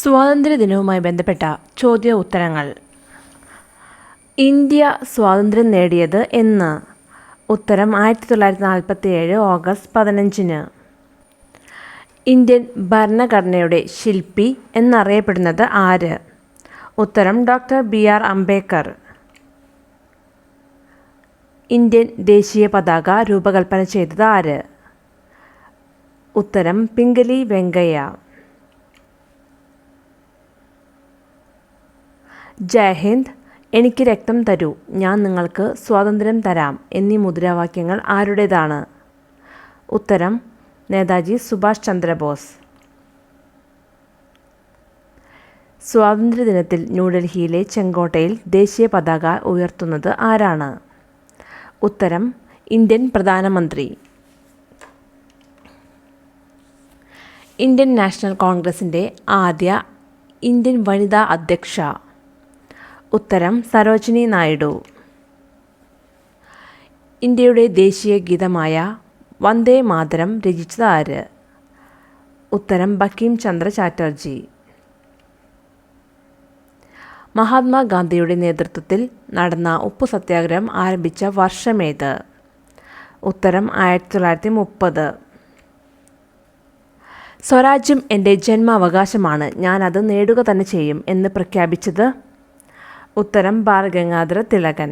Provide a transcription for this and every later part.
സ്വാതന്ത്ര്യദിനവുമായി ബന്ധപ്പെട്ട ചോദ്യ ഉത്തരങ്ങൾ. ഇന്ത്യ സ്വാതന്ത്ര്യം നേടിയത് എന്ന്? ഉത്തരം 1947 ഓഗസ്റ്റ് 15. ഇന്ത്യൻ ഭരണഘടനയുടെ ശില്പി എന്നറിയപ്പെടുന്നത് ആര്? ഉത്തരം ഡോക്ടർ BR അംബേദ്കർ. ഇന്ത്യൻ ദേശീയ പതാക രൂപകൽപ്പന ചെയ്തത് ആര്? ഉത്തരം പിംഗലി വെങ്കയ്യ. ജയ് ഹിന്ദ്, എനിക്ക് രക്തം തരൂ, ഞാൻ നിങ്ങൾക്ക് സ്വാതന്ത്ര്യം തരാം എന്നീ മുദ്രാവാക്യങ്ങൾ ആരുടേതാണ്? ഉത്തരം നേതാജി സുഭാഷ് ചന്ദ്രബോസ്. സ്വാതന്ത്ര്യദിനത്തിൽ ന്യൂഡൽഹിയിലെ ചെങ്കോട്ടയിൽ ദേശീയ പതാക ഉയർത്തുന്നത് ആരാണ്? ഉത്തരം ഇന്ത്യൻ പ്രധാനമന്ത്രി. ഇന്ത്യൻ നാഷണൽ കോൺഗ്രസിൻ്റെ ആദ്യ ഇന്ത്യൻ വനിതാ അധ്യക്ഷ? ഉത്തരം സരോജിനി നായിഡു. ഇന്ത്യയുടെ ദേശീയ ഗീതമായ വന്ദേ മാതരം രചിച്ചത് ആര്? ഉത്തരം ബങ്കിം ചന്ദ്ര ചാറ്റർജി. മഹാത്മാഗാന്ധിയുടെ നേതൃത്വത്തിൽ നടന്ന ഉപ്പു സത്യാഗ്രഹം ആരംഭിച്ച വർഷമേത്? ഉത്തരം 1930. സ്വരാജ്യം എൻ്റെ ജന്മാവകാശമാണ്, ഞാനത് നേടുക തന്നെ ചെയ്യും എന്ന് പ്രഖ്യാപിച്ചത്? ഉത്തരം ബാലഗംഗാധര തിലകൻ.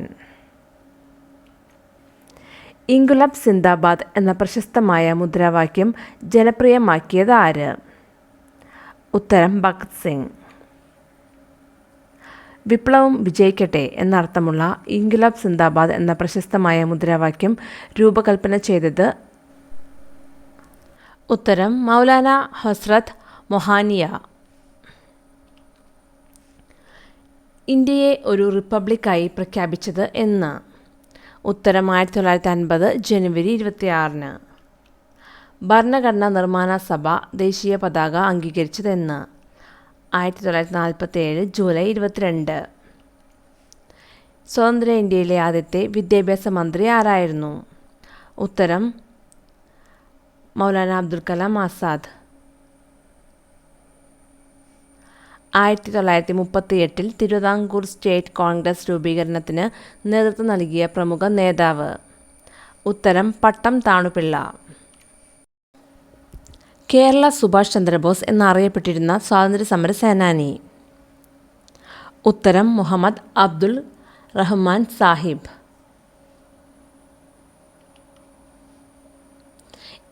ഇൻകുലാബ് സിന്ദാബാദ് എന്ന പ്രശസ്തമായ മുദ്രാവാക്യം ജനപ്രിയമാക്കിയത് ആര്? ഉത്തരം ഭഗത് സിംഗ്. വിപ്ലവം വിജയിക്കട്ടെ എന്നർത്ഥമുള്ള ഇൻകുലാബ് സിന്ദാബാദ് എന്ന പ്രശസ്തമായ മുദ്രാവാക്യം രൂപകൽപ്പന ചെയ്തത്? ഉത്തരം മൗലാന ഹസ്രത്ത് മൊഹാനിയ. ഇന്ത്യയെ ഒരു റിപ്പബ്ലിക്കായി പ്രഖ്യാപിച്ചത് എന്ന്? ഉത്തരം 1950 ജനുവരി 26. ഭരണഘടനാ നിർമ്മാണ സഭ ദേശീയ പതാക അംഗീകരിച്ചതെന്ന്? 1947 ജൂലൈ 22. സ്വതന്ത്ര ഇന്ത്യയിലെ ആദ്യത്തെ വിദ്യാഭ്യാസ മന്ത്രി ആരായിരുന്നു? ഉത്തരം മൗലാന അബ്ദുൽ കലാം ആസാദ്. 1938 തിരുവിതാംകൂർ സ്റ്റേറ്റ് കോൺഗ്രസ് രൂപീകരണത്തിന് നേതൃത്വം നൽകിയ പ്രമുഖ നേതാവ്? ഉത്തരം പട്ടം താണുപിള്ള. കേരള സുഭാഷ് ചന്ദ്രബോസ് എന്നറിയപ്പെട്ടിരുന്ന സ്വാതന്ത്ര്യ സമര സേനാനി? ഉത്തരം മുഹമ്മദ് അബ്ദുൽ റഹ്മാൻ സാഹിബ്.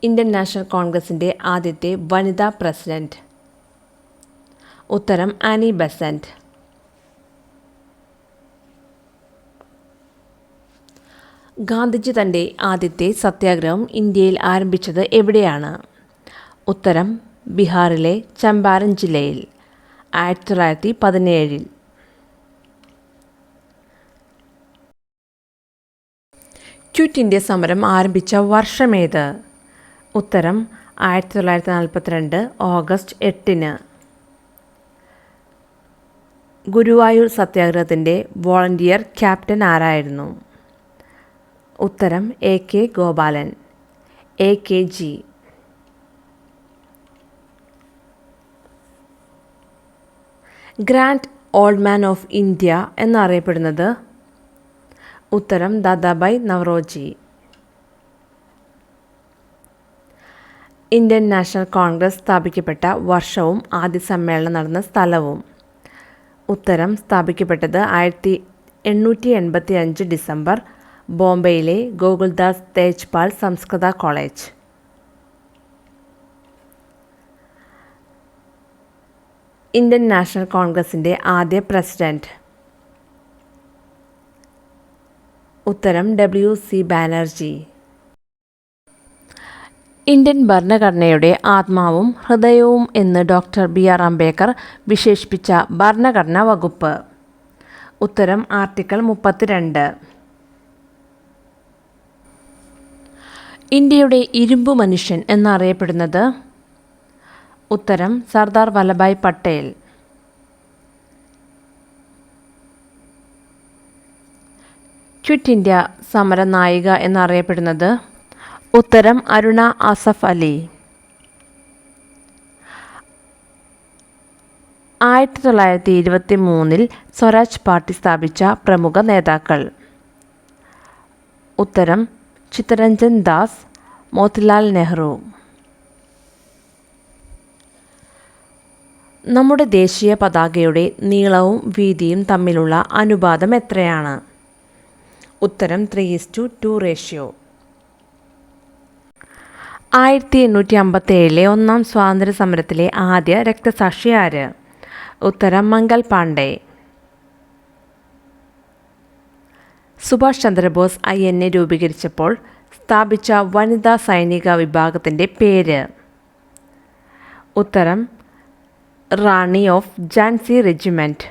ഇന്ത്യൻ നാഷണൽ കോൺഗ്രസിൻ്റെ ആദ്യത്തെ വനിതാ പ്രസിഡന്റ്? ഉത്തരം ആനി ബെസന്റ്. ഗാന്ധിജി തൻ്റെ ആദ്യത്തെ സത്യാഗ്രഹം ഇന്ത്യയിൽ ആരംഭിച്ചത് എവിടെയാണ്? ഉത്തരം ബീഹാറിലെ ചമ്പാരൻ ജില്ലയിൽ 1917. ക്വിറ്റ് ഇന്ത്യ സമരം ആരംഭിച്ച വർഷമേത്? ഉത്തരം 1942 ഓഗസ്റ്റ് 8. ഗുരുവായൂർ സത്യാഗ്രഹത്തിൻ്റെ വോളണ്ടിയർ ക്യാപ്റ്റൻ ആരായിരുന്നു? ഉത്തരം AK Gopalan, AKG. Grand old man of India എന്നറിയപ്പെടുന്നത്? ഉത്തരം ദാദാഭായ് നവറോജി. ഇന്ത്യൻ നാഷണൽ കോൺഗ്രസ് സ്ഥാപിക്കപ്പെട്ട വർഷവും ആദ്യ സമ്മേളനം നടന്ന സ്ഥലവും? ഉത്തരം സ്ഥാപിക്കപ്പെട്ടത് 1885 ഡിസംബർ, ബോംബെയിലെ ഗോകുൽദാസ് തേജ്പാൽ സംസ്കൃത കോളേജ്. ഇന്ത്യൻ നാഷണൽ കോൺഗ്രസിൻ്റെ ആദ്യ പ്രസിഡന്റ്? ഉത്തരം WC ബാനർജി. ഇന്ത്യൻ ഭരണഘടനയുടെ ആത്മാവും ഹൃദയവും എന്ന് ഡോക്ടർ BR അംബേദ്കർ വിശേഷിപ്പിച്ച ഭരണഘടനാ വകുപ്പ്? ഉത്തരം ആർട്ടിക്കിൾ 32. ഇന്ത്യയുടെ ഇരുമ്പു മനുഷ്യൻ എന്നറിയപ്പെടുന്നത്? ഉത്തരം സർദാർ വല്ലഭായ് പട്ടേൽ. ക്വിറ്റ് ഇന്ത്യ സമര നായിക എന്നറിയപ്പെടുന്നത്? ഉത്തരം അരുണ ആസഫ് അലി. 1923 സ്വരാജ് പാർട്ടി സ്ഥാപിച്ച പ്രമുഖ നേതാക്കൾ. ഉത്തരം ചിത്തരഞ്ജൻ ദാസ്, മോത്തിലാൽ നെഹ്റു. നമ്മുടെ ദേശീയ പതാകയുടെ നീളവും വീതിയും തമ്മിലുള്ള അനുപാതം എത്രയാണ്? ഉത്തരം 3:2 റേഷ്യോ. 1857 ഒന്നാം സ്വാതന്ത്ര്യ സമരത്തിലെ ആദ്യ രക്തസാക്ഷി ആര്? ഉത്തരം മംഗൽ പാണ്ഡെ. സുഭാഷ് ചന്ദ്രബോസ് INA രൂപീകരിച്ചപ്പോൾ സ്ഥാപിച്ച വനിതാ സൈനിക വിഭാഗത്തിൻ്റെ പേര്? ഉത്തരം Rani of Jhansi regiment.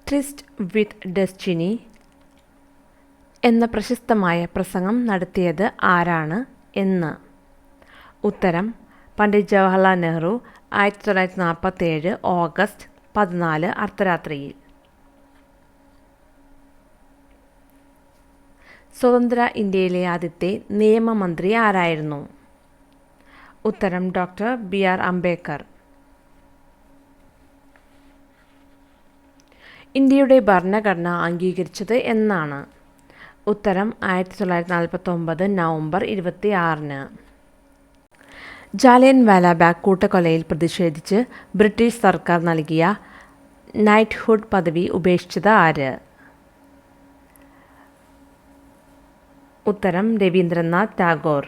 Tryst with destiny എന്ന പ്രശസ്തമായ പ്രസംഗം നടത്തിയത് ആരാണ്? എന്ന്? ഉത്തരം പണ്ഡിറ്റ് ജവഹർലാൽ നെഹ്റു, 1947 ഓഗസ്റ്റ് 14 അർദ്ധരാത്രിയിൽ. സ്വതന്ത്ര ഇന്ത്യയിലെ ആദ്യത്തെ നിയമമന്ത്രി ആരായിരുന്നു? ഉത്തരം ഡോക്ടർ BR അംബേദ്കർ. ഇന്ത്യയുടെ ഭരണഘടന അംഗീകരിച്ചത് എന്നാണ്? ഉത്തരം 1949 നവംബർ 26. ജാലിയൻ വാലാബാഗ് കൂട്ടക്കൊലയിൽ പ്രതിഷേധിച്ച് ബ്രിട്ടീഷ് സർക്കാർ നൽകിയ നൈറ്റ്ഹുഡ് പദവി ഉപേക്ഷിച്ചത് ആര്? ഉത്തരം രവീന്ദ്രനാഥ് ടാഗോർ.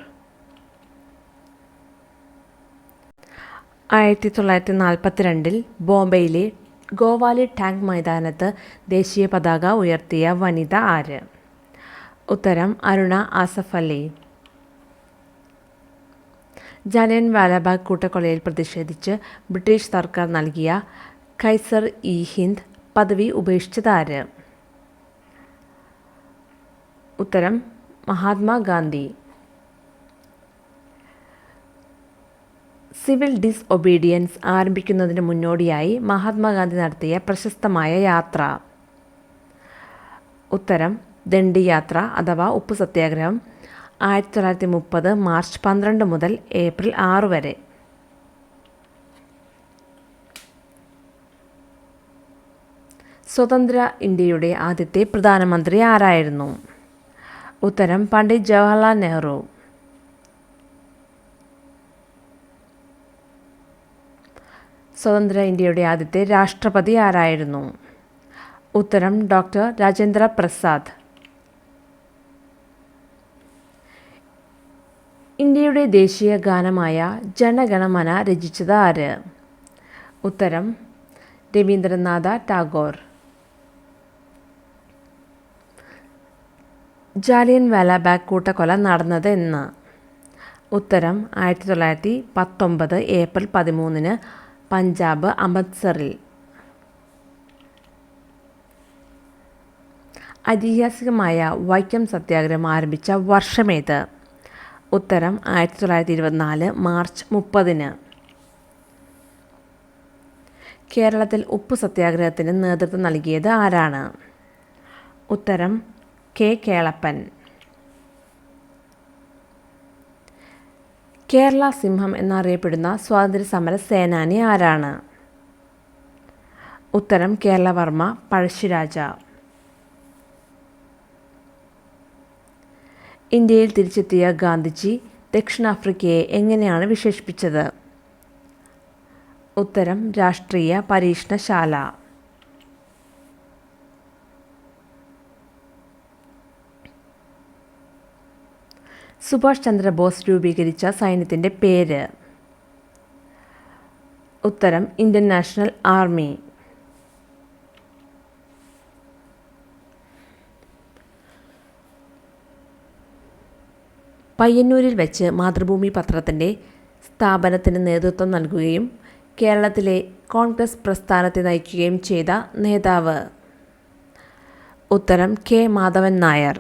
1942 ബോംബെയിലെ ഗോവാലി ടാങ്ക് മൈതാനത്ത് ദേശീയ പതാക ഉയർത്തിയ വനിത ആര്? ഉത്തരം അരുണ ആസഫ് അലി. ജാലിയൻ വാലാബാഗ് കൂട്ടക്കൊലയിൽ പ്രതിഷേധിച്ച് ബ്രിട്ടീഷ് സർക്കാർ നൽകിയ കൈസർ-ഇ-ഹിന്ദ് പദവി ഉപേക്ഷിച്ചത് ആര്? ഉത്തരം മഹാത്മാഗാന്ധി. സിവിൽ ഡിസ്ഒബീഡിയൻസ് ആരംഭിക്കുന്നതിന് മുന്നോടിയായി മഹാത്മാഗാന്ധി നടത്തിയ പ്രശസ്തമായ യാത്ര? ഉത്തരം ദണ്ഡി യാത്ര അഥവാ ഉപ്പ് സത്യാഗ്രഹം, 1930 മാർച്ച് 12 മുതൽ ഏപ്രിൽ 6 വരെ. സ്വതന്ത്ര ഇന്ത്യയുടെ ആദ്യത്തെ പ്രധാനമന്ത്രി ആരായിരുന്നു? ഉത്തരം പണ്ഡിറ്റ് ജവഹർലാൽ നെഹ്റു. സ്വതന്ത്ര ഇന്ത്യയുടെ ആദ്യത്തെ രാഷ്ട്രപതി ആരായിരുന്നു? ഉത്തരം ഡോക്ടർ രാജേന്ദ്ര പ്രസാദ്. ഇന്ത്യയുടെ ദേശീയ ഗാനമായ ജനഗണമന രചിച്ചത് ആര്? ഉത്തരം രവീന്ദ്രനാഥ ടാഗോർ. ജാലിയൻ വാലാബാഗ് കൂട്ടക്കൊല നടന്നത് എന്ന്? ഉത്തരം 1919 ഏപ്രിൽ 13 പഞ്ചാബ് അമൃത്സറിൽ. ഐതിഹാസികമായ വൈക്കം സത്യാഗ്രഹം ആരംഭിച്ച വർഷമേത്? ഉത്തരം 1924 മാർച്ച് 30. കേരളത്തിൽ ഉപ്പു സത്യാഗ്രഹത്തിന് നേതൃത്വം നൽകിയത് ആരാണ്? ഉത്തരം K. കേളപ്പൻ. കേരള സിംഹം എന്നറിയപ്പെടുന്ന സ്വാതന്ത്ര്യ സമര സേനാനി ആരാണ്? ഉത്തരം കേരളവർമ്മ പഴശ്ശിരാജ. ഇന്ത്യയിൽ തിരിച്ചെത്തിയ ഗാന്ധിജി ദക്ഷിണാഫ്രിക്കയെ എങ്ങനെയാണ് വിശേഷിപ്പിച്ചത്? ഉത്തരം രാഷ്ട്രീയ പരീക്ഷണശാല. സുഭാഷ് ചന്ദ്രബോസ് രൂപീകരിച്ച സൈന്യത്തിൻ്റെ പേര്? ഉത്തരം ഇന്ത്യൻ നാഷണൽ ആർമി. പയ്യന്നൂരിൽ വെച്ച് മാതൃഭൂമി പത്രത്തിൻ്റെ സ്ഥാപനത്തിന് നേതൃത്വം നൽകുകയും കേരളത്തിലെ കോൺഗ്രസ് പ്രസ്ഥാനത്തെ നയിക്കുകയും ചെയ്ത നേതാവ്? ഉത്തരം K. മാധവൻ നായർ.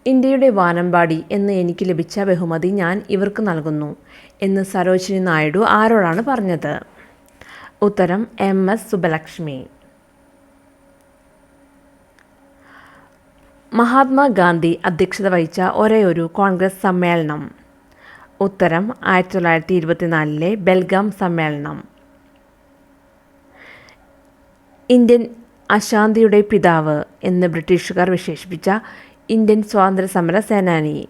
ഇന്ത്യയുടെ വാനമ്പാടി എന്ന് എനിക്ക് ലഭിച്ച ബഹുമതി ഞാൻ ഇവർക്ക് നൽകുന്നു എന്ന് സരോജിനി നായിഡു ആരോടാണ് പറഞ്ഞത്? ഉത്തരം MS സുബ്ബലക്ഷ്മി. മഹാത്മാഗാന്ധി അധ്യക്ഷത വഹിച്ച ഒരേയൊരു കോൺഗ്രസ് സമ്മേളനം? ഉത്തരം 1924 ബെൽഗാം സമ്മേളനം. ഇന്ത്യൻ അശാന്തിയുടെ പിതാവ് എന്ന് ബ്രിട്ടീഷുകാർ വിശേഷിപ്പിച്ച ഇന്ത്യൻ സ്വാതന്ത്ര്യ സമര സേനാനി.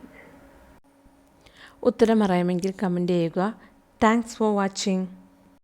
ഉത്തരം അറിയാമെങ്കിൽ കമൻറ്റ് ചെയ്യുക. Thanks for watching.